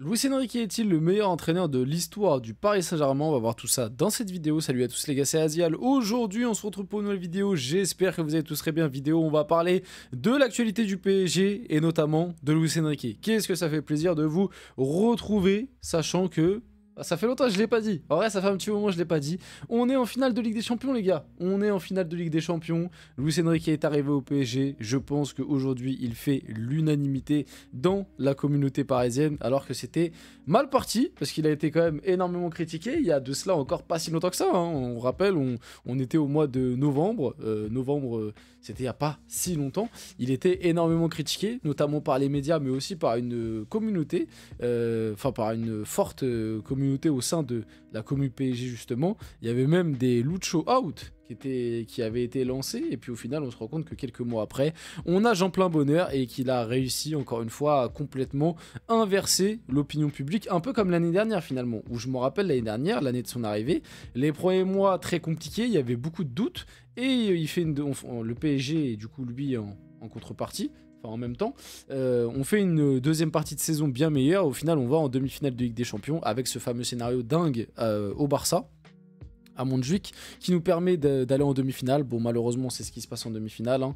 Luis Enrique est-il le meilleur entraîneur de l'histoire du Paris Saint-Germain? On va voir tout ça dans cette vidéo. Salut à tous les gars, c'est Azial. Aujourd'hui, on se retrouve pour une nouvelle vidéo. J'espère que vous allez tous très bien. Vidéo, on va parler de l'actualité du PSG et notamment de Luis Enrique. Qu'est-ce que ça fait plaisir de vous retrouver, sachant que... ça fait longtemps que je l'ai pas dit. En vrai, ça fait un petit moment que je l'ai pas dit. On est en finale de Ligue des Champions, les gars. On est en finale de Ligue des Champions. Luis Enrique est arrivé au PSG. Je pense qu'aujourd'hui, il fait l'unanimité dans la communauté parisienne, alors que c'était mal parti, parce qu'il a été quand même énormément critiqué. Il y a de cela encore pas si longtemps que ça, hein. On rappelle, on était au mois de novembre. C'était il n'y a pas si longtemps. Il était énormément critiqué, notamment par les médias, mais aussi par une communauté, par une forte communauté au sein de la commune PSG justement. Il y avait même des Lucho Out qui avaient été lancés, et puis au final on se rend compte que quelques mois après on a Jean plein bonheur et qu'il a réussi encore une fois à complètement inverser l'opinion publique, un peu comme l'année dernière finalement, où je me rappelle l'année dernière, l'année de son arrivée, les premiers mois très compliqués, il y avait beaucoup de doutes, et il fait le PSG, et du coup lui en contrepartie, enfin en même temps, on fait une deuxième partie de saison bien meilleure. Au final, on va en demi-finale de Ligue des Champions avec ce fameux scénario dingue au Barça, à Montjuic, qui nous permet d'aller en demi-finale. Bon, malheureusement, c'est ce qui se passe en demi-finale, hein.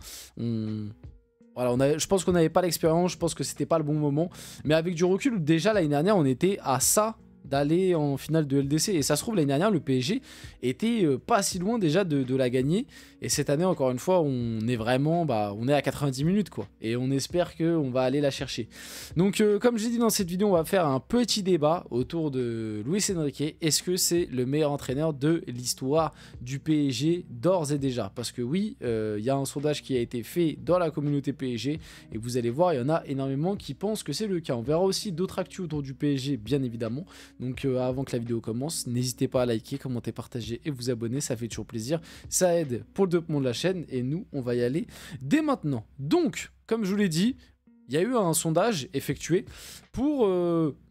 Voilà, je pense qu'on n'avait pas l'expérience, je pense que c'était pas le bon moment. Mais avec du recul, déjà l'année dernière, on était à ça d'aller en finale de LDC, et ça se trouve l'année dernière le PSG était pas si loin déjà de la gagner, et cette année encore une fois on est vraiment on est à 90 minutes quoi, et on espère qu'on va aller la chercher. Donc comme j'ai dit dans cette vidéo, on va faire un petit débat autour de Luis Enrique. Est-ce que c'est le meilleur entraîneur de l'histoire du PSG d'ores et déjà? Parce que oui, il y a un sondage qui a été fait dans la communauté PSG, et vous allez voir, il y en a énormément qui pensent que c'est le cas. On verra aussi d'autres actus autour du PSG bien évidemment. Donc avant que la vidéo commence, n'hésitez pas à liker, commenter, partager et vous abonner, ça fait toujours plaisir. Ça aide pour le développement de la chaîne, et nous, on va y aller dès maintenant. Donc, comme je vous l'ai dit, il y a eu un sondage effectué pour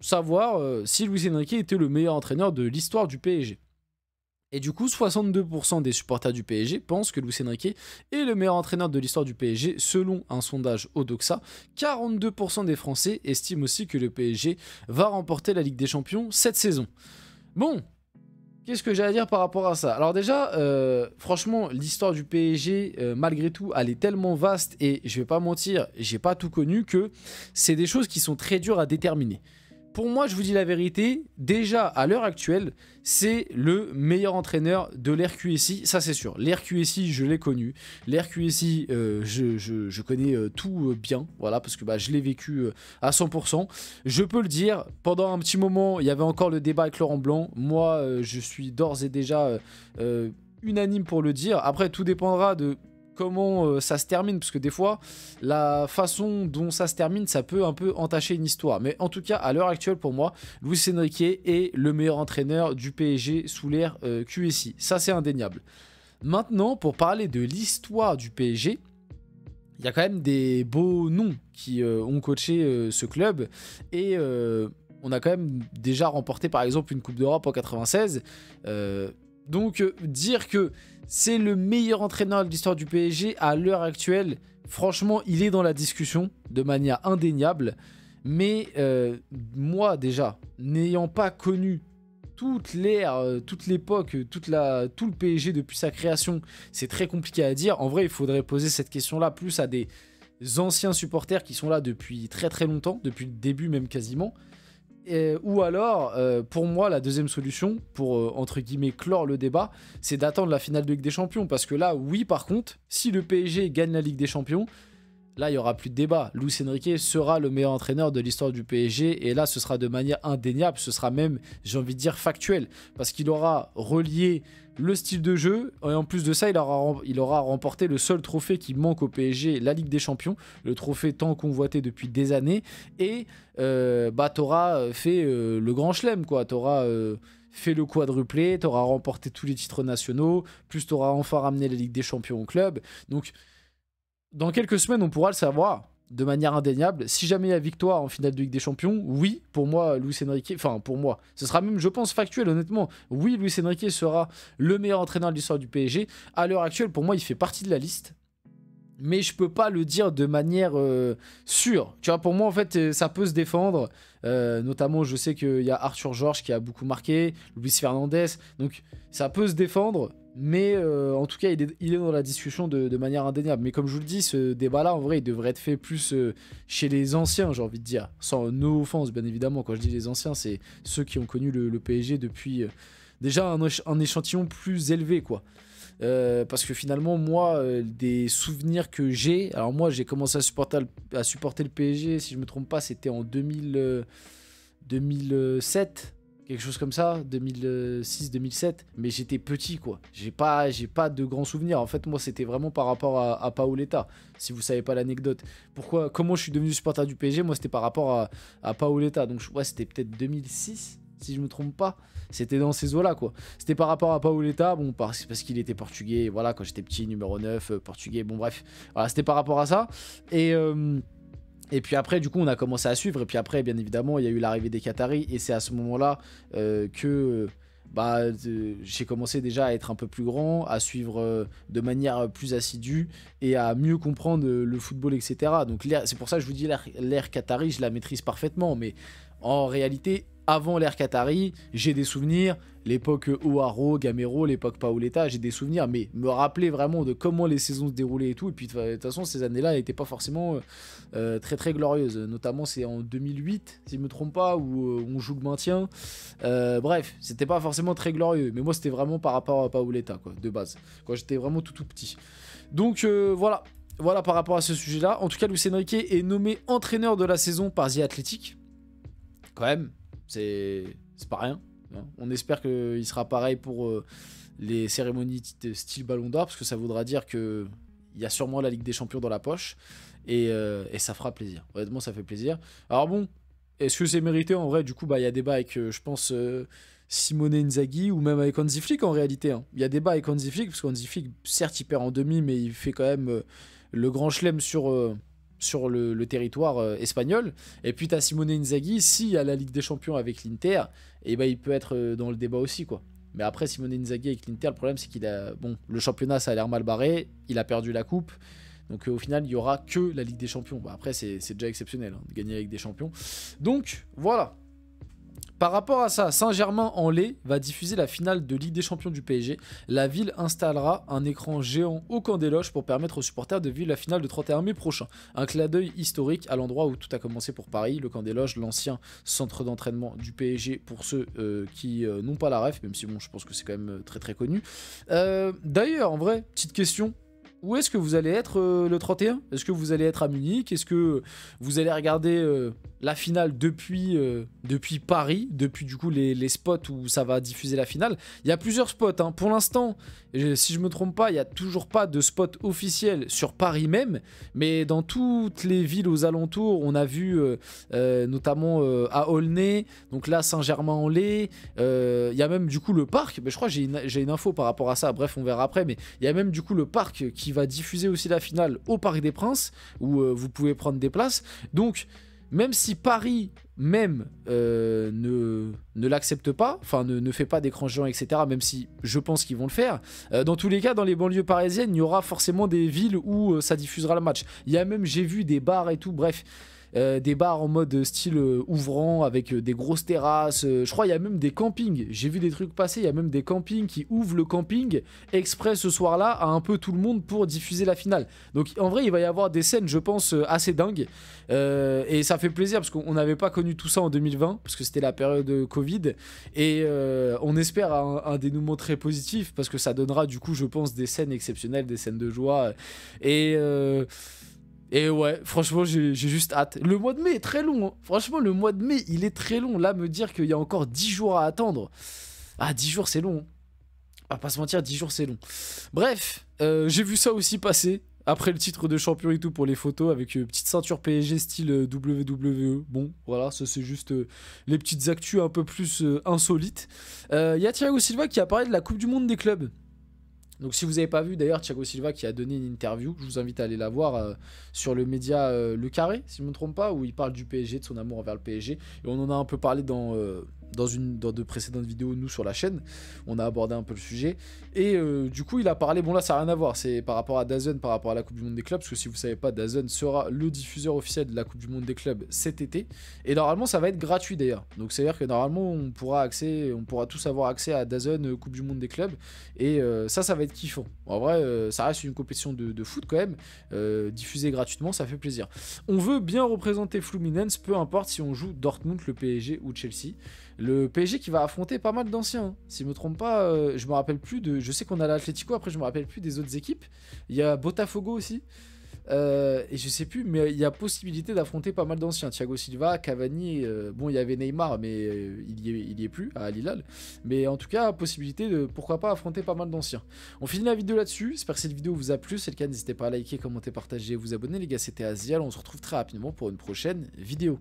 savoir si Luis Enrique était le meilleur entraîneur de l'histoire du PSG. Et du coup, 62% des supporters du PSG pensent que Luis Enrique est le meilleur entraîneur de l'histoire du PSG, selon un sondage Odoxa. 42% des Français estiment aussi que le PSG va remporter la Ligue des Champions cette saison. Bon, qu'est-ce que j'ai à dire par rapport à ça? Alors déjà, franchement, l'histoire du PSG, malgré tout, elle est tellement vaste, et je vais pas mentir, j'ai pas tout connu, que c'est des choses qui sont très dures à déterminer. Pour moi, je vous dis la vérité, déjà à l'heure actuelle, c'est le meilleur entraîneur de l'RQSI, ça c'est sûr. L'RQSI, je l'ai connu. L'RQSI, je connais tout bien, voilà, parce que je l'ai vécu à 100%. Je peux le dire, pendant un petit moment, il y avait encore le débat avec Laurent Blanc. Moi, je suis d'ores et déjà unanime pour le dire. Après, tout dépendra de comment ça se termine, parce que des fois la façon dont ça se termine, ça peut un peu entacher une histoire. Mais en tout cas, à l'heure actuelle, pour moi, Luis Enrique est le meilleur entraîneur du PSG sous l'ère QSI, ça c'est indéniable. Maintenant, pour parler de l'histoire du PSG, il y a quand même des beaux noms qui ont coaché ce club, et on a quand même déjà remporté par exemple une Coupe d'Europe en 96. Donc dire que c'est le meilleur entraîneur de l'histoire du PSG à l'heure actuelle, franchement, il est dans la discussion de manière indéniable. Mais moi déjà, n'ayant pas connu toute l'ère, toute l'époque, tout le PSG depuis sa création, c'est très compliqué à dire. En vrai, il faudrait poser cette question-là plus à des anciens supporters qui sont là depuis très très longtemps, depuis le début même quasiment. Ou alors, pour moi, la deuxième solution, pour entre guillemets clore le débat, c'est d'attendre la finale de Ligue des Champions. Parce que là, oui, par contre, si le PSG gagne la Ligue des Champions, là, il n'y aura plus de débat. Luis Enrique sera le meilleur entraîneur de l'histoire du PSG. Et là, ce sera de manière indéniable. Ce sera même, j'ai envie de dire, factuel. Parce qu'il aura relié le style de jeu. Et en plus de ça, il aura remporté le seul trophée qui manque au PSG, la Ligue des Champions. Le trophée tant convoité depuis des années. Et t'auras fait le grand chelem, quoi. T'auras fait le quadruplé. T'auras remporté tous les titres nationaux. Plus t'auras enfin ramené la Ligue des Champions au club. Donc, dans quelques semaines, on pourra le savoir de manière indéniable. Si jamais il y a victoire en finale de Ligue des Champions, oui, pour moi, Luis Enrique, enfin pour moi, ce sera même, je pense, factuel, honnêtement. Oui, Luis Enrique sera le meilleur entraîneur de l'histoire du PSG. À l'heure actuelle, pour moi, il fait partie de la liste. mais je peux pas le dire de manière sûre. Tu vois, pour moi, en fait, ça peut se défendre. Notamment, je sais qu'il y a Arthur Georges qui a beaucoup marqué, Luis Fernandez, donc ça peut se défendre. Mais en tout cas, il est dans la discussion de manière indéniable. Mais comme je vous le dis, ce débat-là, en vrai, il devrait être fait plus chez les anciens, j'ai envie de dire. Sans no offense, bien évidemment. Quand je dis les anciens, c'est ceux qui ont connu le PSG depuis déjà un échantillon plus élevé, quoi. Parce que finalement, moi, des souvenirs que j'ai... Alors moi, j'ai commencé à supporter le PSG, si je me trompe pas, c'était en 2007, quelque chose comme ça, 2006-2007. Mais j'étais petit, quoi. J'ai pas de grands souvenirs. En fait, moi, c'était vraiment par rapport à Paoletta, si vous savez pas l'anecdote. Comment je suis devenu supporter du PSG? Moi, c'était par rapport à Paoletta. Donc, ouais, c'était peut-être 2006, si je me trompe pas. C'était dans ces eaux-là, quoi. C'était par rapport à Paoletta, bon, parce qu'il était portugais, voilà, quand j'étais petit, numéro 9, portugais, bon, bref. Voilà, c'était par rapport à ça. Et puis après, du coup, on a commencé à suivre. Et puis après, bien évidemment, il y a eu l'arrivée des Qataris. Et c'est à ce moment-là que j'ai commencé déjà à être un peu plus grand, à suivre de manière plus assidue et à mieux comprendre le football, etc. Donc c'est pour ça que je vous dis, l'ère Qatari, je la maîtrise parfaitement. Mais en réalité, avant l'ère Qatari, j'ai des souvenirs, l'époque O'Haro, Gamero, l'époque Paoletta, j'ai des souvenirs, mais me rappeler vraiment de comment les saisons se déroulaient et tout. Et puis de toute façon, ces années-là n'étaient pas forcément très très glorieuses. Notamment, c'est en 2008, si je ne me trompe pas, où on joue le maintien. Bref, c'était pas forcément très glorieux, mais moi, c'était vraiment par rapport à Paoletta, quoi, de base, quand j'étais vraiment tout petit. Donc voilà. Voilà par rapport à ce sujet-là. En tout cas, Luis Enrique est nommé entraîneur de la saison par The Athletic. Quand même, c'est pas rien. Hein. On espère qu'il sera pareil pour les cérémonies de style Ballon d'Or, parce que ça voudra dire qu'il y a sûrement la Ligue des Champions dans la poche, et ça fera plaisir. Honnêtement, ça fait plaisir. Alors bon, est-ce que c'est mérité? En vrai, du coup, il y a débat avec, je pense, Simone Inzaghi, ou même avec Hansi Flick en réalité. Hein. Il y a débat avec Hansi Flick, parce qu'Hansi Flick, certes, il perd en demi, mais il fait quand même le grand chelem sur le territoire espagnol. Et puis tu as Simone Inzaghi, s'il y a la Ligue des Champions avec l'Inter, et il peut être dans le débat aussi, quoi. Mais après, Simone Inzaghi avec l'Inter, le problème c'est qu'il a... Bon, le championnat ça a l'air mal barré, il a perdu la coupe, donc au final il n'y aura que la Ligue des Champions. Bon, après c'est déjà exceptionnel hein, de gagner avec des champions. Donc voilà. Par rapport à ça, Saint-Germain-en-Laye va diffuser la finale de Ligue des Champions du PSG. La ville installera un écran géant au camp des loges pour permettre aux supporters de vivre la finale de 31 mai prochain. Un clin d'œil historique à l'endroit où tout a commencé pour Paris, le camp des loges, l'ancien centre d'entraînement du PSG pour ceux qui n'ont pas la ref, même si bon, je pense que c'est quand même très très connu. D'ailleurs, en vrai, petite question. Où est-ce que vous allez être le 31? Est-ce que vous allez être à Munich? Est-ce que vous allez regarder la finale depuis Paris, depuis du coup les spots où ça va diffuser la finale? Il y a plusieurs spots. Hein. Pour l'instant, si je me trompe pas, il n'y a toujours pas de spot officiel sur Paris même. Mais dans toutes les villes aux alentours, on a vu notamment à Aulnay, donc là Saint-Germain-en-Laye. Il y a même du coup le parc. Mais je crois que j'ai une info par rapport à ça. Bref, on verra après. Mais il y a même du coup le parc qui va diffuser aussi la finale au Parc des Princes, où vous pouvez prendre des places. Donc, même si Paris même ne l'accepte pas, enfin ne fait pas d'écran géant, etc., même si je pense qu'ils vont le faire, dans tous les cas, dans les banlieues parisiennes, il y aura forcément des villes où ça diffusera le match. Il y a même, j'ai vu des bars et tout, bref... des bars en mode style ouvrant avec des grosses terrasses, je crois il y a même des campings, j'ai vu des trucs passer, il y a même des campings qui ouvrent le camping exprès ce soir-là à un peu tout le monde pour diffuser la finale. Donc en vrai il va y avoir des scènes je pense assez dingues et ça fait plaisir parce qu'on n'avait pas connu tout ça en 2020 parce que c'était la période Covid et on espère un dénouement très positif parce que ça donnera du coup je pense des scènes exceptionnelles, des scènes de joie et ouais, franchement, j'ai juste hâte. Le mois de mai est très long. Hein. Franchement, le mois de mai, il est très long. Là, me dire qu'il y a encore 10 jours à attendre. Ah, 10 jours, c'est long. Hein. On va pas se mentir, 10 jours, c'est long. Bref, j'ai vu ça aussi passer. Après le titre de champion et tout pour les photos avec petite ceinture PSG style WWE. Bon, voilà, ça c'est juste les petites actus un peu plus insolites. Y a Thiago Silva qui a parlé de la Coupe du Monde des clubs. Donc si vous n'avez pas vu d'ailleurs Thiago Silva qui a donné une interview, je vous invite à aller la voir sur le média Le Carré, si je ne me trompe pas, où il parle du PSG, de son amour envers le PSG. Et on en a un peu parlé dans dans de précédentes vidéos, nous, sur la chaîne. On a abordé un peu le sujet. Et du coup, il a parlé, bon là, ça n'a rien à voir, c'est par rapport à DAZN, par rapport à la Coupe du Monde des clubs, parce que si vous savez pas, DAZN sera le diffuseur officiel de la Coupe du Monde des clubs cet été. Et normalement, ça va être gratuit d'ailleurs. Donc, c'est-à-dire que normalement, on pourra tous avoir accès à DAZN Coupe du Monde des clubs. Et ça va être kiffant. En vrai, ça reste une compétition de foot quand même. Diffusée gratuitement, ça fait plaisir. On veut bien représenter Fluminense, peu importe si on joue Dortmund, le PSG ou Chelsea. Le PSG qui va affronter pas mal d'anciens, hein. Si je me trompe pas, je me rappelle plus de... Je sais qu'on a l'Atlético, après je me rappelle plus des autres équipes. Il y a Botafogo aussi. Et je sais plus, mais il y a possibilité d'affronter pas mal d'anciens. Thiago Silva, Cavani, bon il y avait Neymar, mais il y est plus à Al Hilal. Mais en tout cas, possibilité de pourquoi pas affronter pas mal d'anciens. On finit la vidéo là-dessus. J'espère que cette vidéo vous a plu. Si c'est le cas, n'hésitez pas à liker, commenter, partager, vous abonner. Les gars, c'était Azial. On se retrouve très rapidement pour une prochaine vidéo.